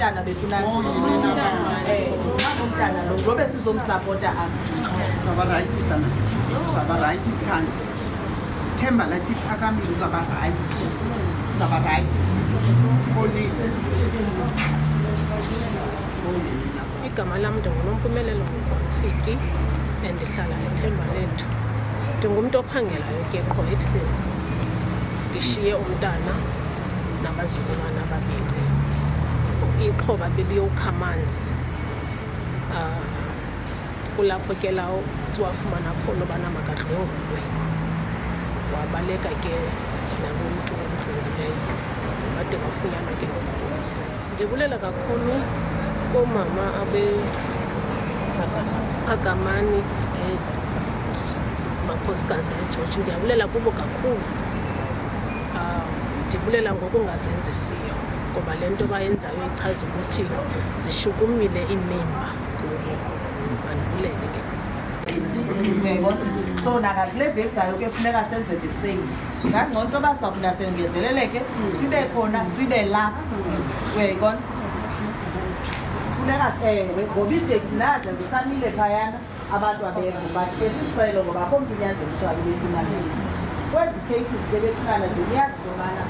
umntana bethu nani umntana lo ngobe sizomsupporta apha Baba right sana. Baba right kan. Themba la tiphakamile baba right. Baba right. Holy. Igama lami ndinguNompumelelo Mfiki endihlala neThemba Lethu. Ndingumuntu ophangelayo ke qho ekuseni. Ndishiye umntana nabazukulwana ababili. Ixhoba beliyokha amanzi. Kulapho ke lawo wafumana khona ubana makadlwengulwe. Wabaleka ke nalomntu omdlwengulayo. Bade bafunyanwa ke ngopolisa. Ndibulela kakhulu omama Phakamani makhosikazi eGeorge. Ndiyabulela kubo kakhulu. Ndibulela ngokungazenzisiyo ngoba le nto bayenzayo ichaza ukuthi zishukumile inimba kubo. Mandibulele ke. So nakule veki zayo ke funeka senze the same. Ngangcono into basakuna sengezeleleke sibe khona sibe lapha. Uyayibona? Funeka ngoba iteksi nazo zisamile phayana abantu abekho but esisicelo ngoba akho umuntu unyanzeliswayo bethu naleli. Kwezi cases ke bethukana ziyazi ngobana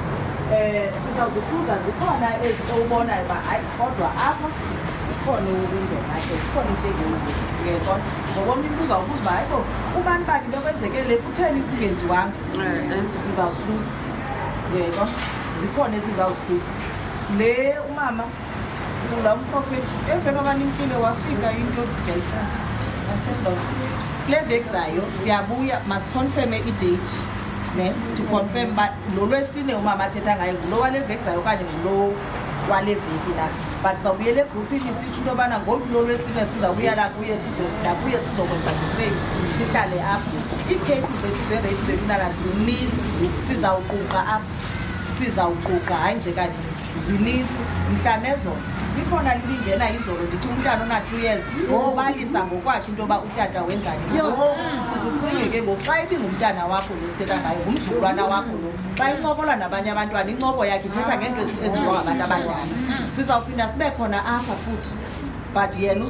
sizawuzikhuza zikhona ezikubonayo ba hayi kodwa apha khona ukungena ke khona into ngiyabona ngoba umuntu uzawubuza ba hayibo ubani bani bekwenzekele kutheni kungenziwanga sizawuhluza yebo zikhona esizawuhluza le umama la umprofeti evela abanimkile wafika into ngiyayifunda athemba le vexayo siyabuya must confirm i-date ne to confirm ba lo lwesine umama athetha ngayo ngulo wale vexayo kanye ngulo wale veki la but sawubuyele groupini sithi into bana ngomlo lwesine sizabuya la kuye sizokwenza ngiseni sihlale apho i-cases zethu ze-race bethu zininzi sizawuquqa hayi nje kanti zininzi mhla nezolo ikhona lingena izolo ndithi umntana ona-2 years obalisa ngokwakhe into yoba utata wenzani uzucingeke ngoku xa ibingumntana wakho lo sithetha ngayo ngumzukulwana wakho lo xa incokola nabanye abantwana incoko yakhe ithetha ngento ezenziwa ngabantu abadala sizawuphinda sibe khona apha futhi but yena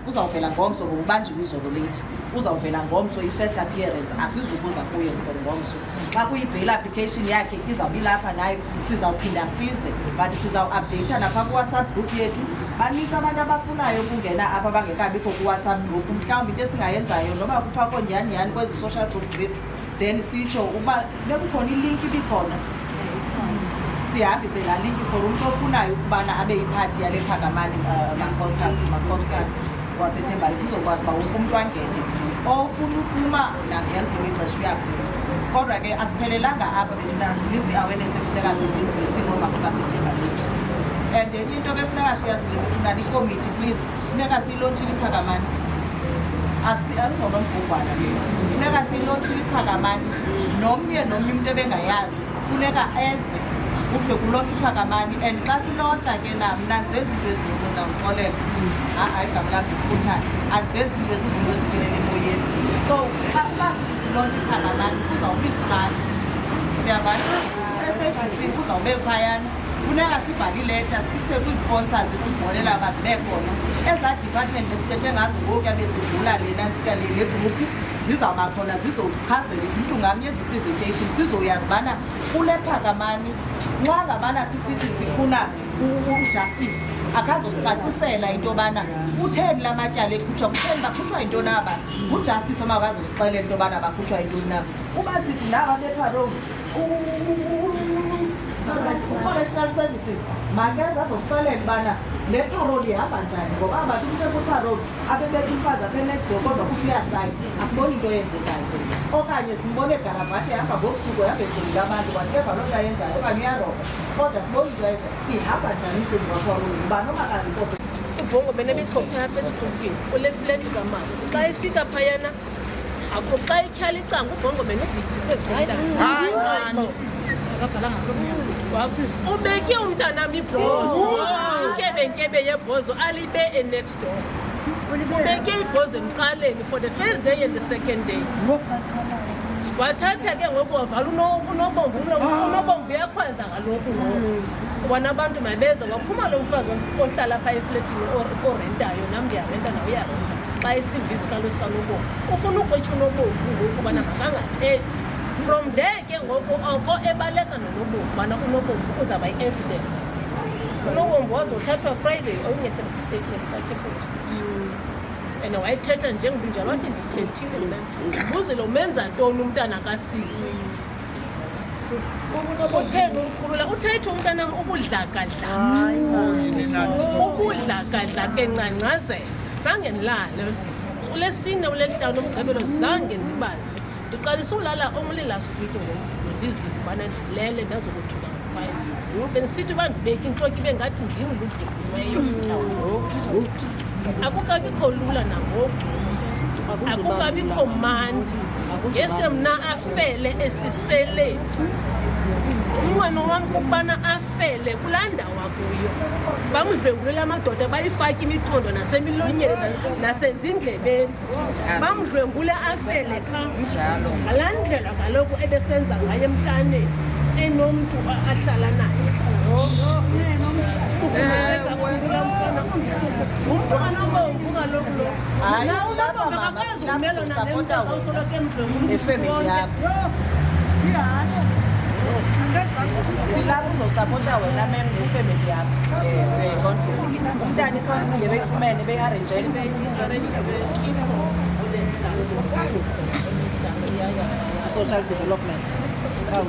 uzawuvela ngomso ngoba ubanjiwe izolo late uzawuvela ngomso i-first appearance asizukuza kuye for ngomso xa kuyi-bail application yakhe izawubi lapha nayo sizawuphinda size but sizawu-updatha napha ku-WhatsApp group yethu baninzi abantu abafunayo ukungena apha bangekabikho ku-WhatsApp group mhlawumbi into esingayenzayo noba kuthiwa konjani kwezi social groups zethu then sitsho uba bekukhona ilinki ibikhona sihambise la link for umuntu ofunayo ukubana abe yiphathi yale Phakamani makhosikazi waseThemba Lethu uzokwazi uba wonke umuntu angene ofuna uphuma nangeliphi ixesha uyaphuma kodwa ke asiphelelanga apha bethu zininzi i-awareness ekufuneka sizenzile singomama baseThemba Lethu and into befuneka siyazile bethu ikomiti please funeka siyilontshile iPhakamani asingonombhubhana funeka siyilontshile iPhakamani nomnye umuntu ebengayazi funeka eze kuthiwe kulontsha iPhakamani and xa silontsha ke mna ndizenza into ezincinci ndawuxolela hayi igama lam ndikhuthane andizenzi into ezincinci eziphelele emoyeni so xa sithi silontsha iPhakamani kuzawuba iziphatha siyavana SABC kuzawube phayana funeka sibhale ileta sise kwi-sponsors esibonela uba zibe khona ezaa department esithethe ngazo ngoku yabe sidlula lena ntsika le gruphu zizawuba khona zizozichazele umntu ngamnye ezi-presentation sizoyazi ubana kule Phakamani nxa ngabana sisithi sifuna ujustice akazosicacisela into yobana kutheni la matyala ekhutshwa kutheni bakhutshwa into naba ujustice omabazosixelela into yobana bakhutshwa intoni naba uba sithi naba beparole correctional services makeze azosixelela ubana le parole ihamba njani ngoba abantu umntu ekwiparole abebethu umfazi apha next door kodwa kuthi uyasayina asiboni into eyenzekayo okanye simbone egaravate ehamba ngobusuku ehamba ejonga abantu whatever loo nto ayenzayo okanye uyaroba kodwa siboni into eyenzayo ihamba njani umcimbi waparole uba noma kazikophe ibhongo benemichophe apha esidupini kule flat kamasi xa ifika phayana akho xa ityhala icanga ubhongo benebhisi kwezintana ubeke umntanam ibhozo inkebe yebhozo alibe next door ubeke ibhozo emqaleni for the first day and the second day wathatha ke ngoku wavala unobomvu uyakhwaza kaloku ngoku ubona abantu mabeza waphuma lo mfazi ohlala phaa efletini orentayo nam ndiyarenta nawe uyarenta xa isiva isikalo sikanobovu ufuna ukwetsha unobovu ngoku ubana makangathethi from there ke ngoku oko ebaleka nonobovu ubana unobovu uzawuba yi-evidence unobovu wazothathwa Friday awungethemisa istatement sakhe and wayethetha njengokunjalo wathi ndithethile mna ndibuzile umenza ntoni umntana kasisi utheni umkhulula uthethe umntanam ubudlakadla ke ncancazela zange ndilale uLesine uLesihlanu uMgqibelo zange ndibazi ndiqalisa ulala only last week ngoMvulo ndiziva ubana ndilele ndazokuthuka ngo-5 bendisithi uba ndibeke intloko ibe ngathi ndinguludlekuliweyo akukabikho lula nangoku akukabikho mandi ngese mna afele esiseleni umnqweno wam kukubana afele kulaa ndawo akuyo bamdlwengulele amadoda bayifake imithombo nasemilonyeni nasezindlebeni bamdlwengule afele phaa ngalaa ndlela kaloku ebesenza ngayo emntaneni enomntu ahlala naye umntwana obomvu kaloku lo akakwazi ukumelana nemntu azawusoloko efemeli yakho silapho uzosapota wena mem nefemeli yakho umntana ikhonsinge beyifumene beyi-arranjele social development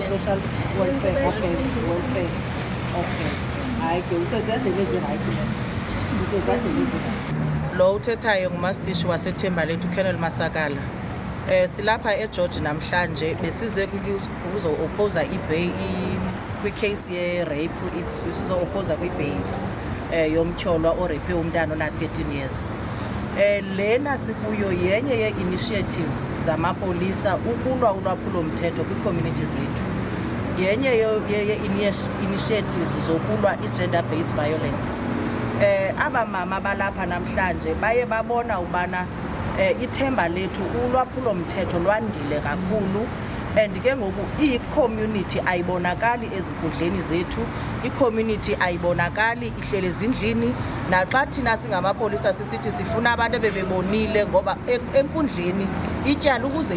social welfare okay hayi ke usezandleni ezirayithi usezandleni ezirayithi lo uthethayo ngumastishi wasethembalethu uKenneth Masakala. Silapha eGeorge namhlanje besize kuzo-opposa ibail kwicase ye-rape sizo-opposa kwibail yomtyholwa orephe umntana ona-13 years. Lena sikuyo yenye ye-initiatives zamapolisa ukulwa ulwaphulomthetho kwi-community zethu. Yenye ye-initiatives zokulwa i-gender-based violence. Abamama balapha namhlanje baye babona ubana ithemba lethu ulwaphulomthetho lwandile kakhulu and ke ngoku i-community ayibonakali ezinkundleni zethu, i-community ayibonakali ihlele ezindlini. Naxa thina singamapolisa sisithi sifuna abantu bebebonile ngoba enkundleni ityala ukuze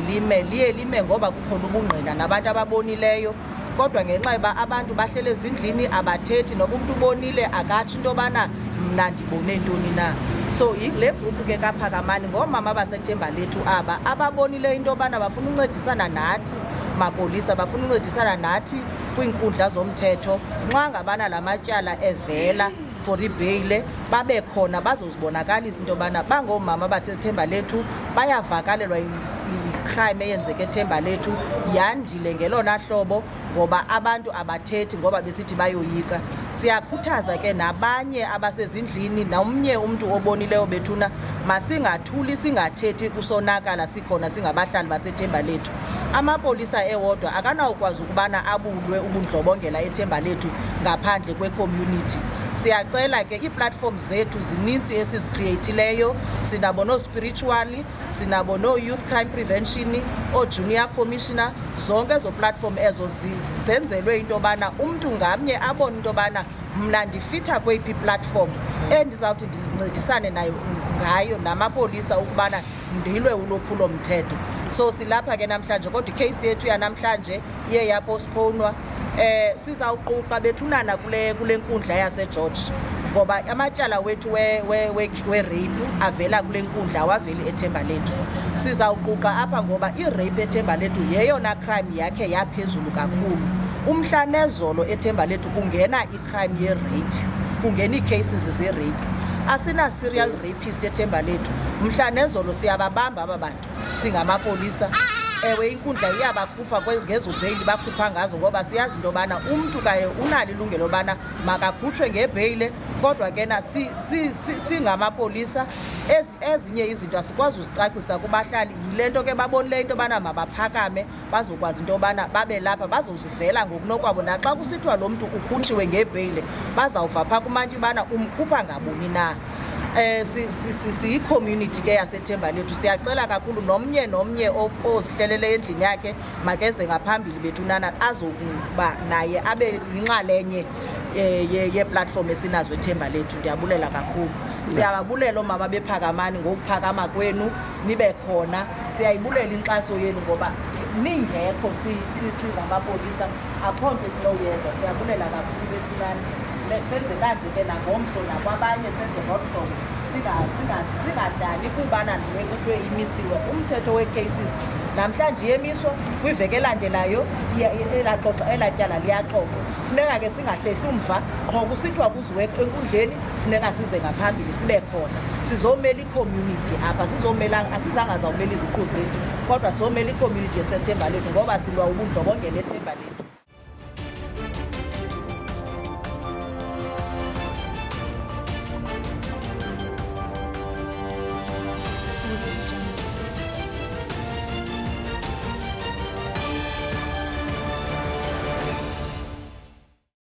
liye lime ngoba kukhona ubungqina nabantu ababonileyo, kodwa ngenxa yoba abantu bahlele ezindlini abathethi noba umntu ubonile akatsho into yobana mna ndibone ntoni na. So le gruphu ke kaPhakamani ngoomama basethemba lethu aba ababonile into yobana bafuna uncedisana nathi mapolisa, bafuna uncedisana nathi kwiinkundla zomthetho nxa ngabana la matyala evela for ibheyile babe khona bazozibonakalisa into yobana bangoomama bathethemba lethu bayavakalelwa icrime eyenzeke ethemba lethu yandile ngelona hlobo ngoba abantu abathethi ngoba besithi bayoyika. Siyakhuthaza ke nabanye abasezindlini nomnye umntu obonileyo bethuna masingathuli singathethi kusonakala sikhona singabahlali basethemba lethu. Amapolisa ewodwa akanawukwazi ukubana abulwe ubundlobongela ethemba lethu ngaphandle kwe-community. Siyacela ke ii-platforms zethu zininzi esizicreatileyo, sinabo no-spiritually, sinabo no-youth crime prevention, o-junior commissioner, zonke ezo platform ezo zenzelwe into yobana umntu ngamnye abone into yobana mna ndifitha kweyiphi platform endizawuthi ndincedisane nayo ngayo namapolisa ukubana ndilwe ulwaphulomthetho. So silapha ke namhlanje kodwa icase yethu yanamhlanje iye yapostponwa. Sizawuquqa bethunana kule nkundla yaseGeorge ngoba amatyala wethu we-rape avela kule nkundla awaveli ethemba lethu. Sizawuquqa apha ngoba i-rape ethemba lethu yeyona crime yakhe yaphezulu kakhulu. Umhla nezolo ethemba lethu kungena i-crime ye-rape, kungena ii-cases ze-rape. Asina serial rapist ethemba lethu. Mhla nezolo siyababamba aba bantu singamapolisa. Ewe inkundla iyabakhupha ngezo bheyili bakhupha ngazo ngoba siyazi into yobana umntu kaye unalo ilungelo yobana makakhutshwe ngebheyile, kodwa ke na singamapolisa ezinye izinto asikwazi uzicacisa kubahlali. Yile nto ke babonileyo into yobana mabaphakame bazokwazi into yobana babe lapha bazozivela ngokunokwabo. Naxa kusithiwa lo mntu ukhutshiwe ngebheyile bazawuva phaa kumantyi ubana umkhupha ngabuni na. siyi-community ke yaseThemba Lethu. Siyacela kakhulu nomnye ozihlelele endlini yakhe makeze ngaphambili bethunana azokuba naye abe yinxalenye ye-platform esinazo eThemba Lethu. Ndiyabulela kakhulu. Siyababulela omama bephakamani ngokuphakama kwenu nibe khona. Siyayibulela inkxaso yenu ngoba ningekho singamapolisa akho nto esinoyenza. Siyabulela kakhulu bethunani. Senze kanje ke nangomso nakwabanye senze ngohlobo singadani kubana nime kuthiwe imisiwe. Umthetho we-cases namhlanje yemiswa kwiveki elandelayo elatyala liyaxoxwa. Funeka ke singahlehli umva qho kusithiwa kuziwe enkundleni funeka size ngaphambili sibe khona sizomela i-community apha asizange zawumela iziqu zethu kodwa somela i-community yeseThemba Lethu ngoba silwa ubundlobongela eThemba Lethu.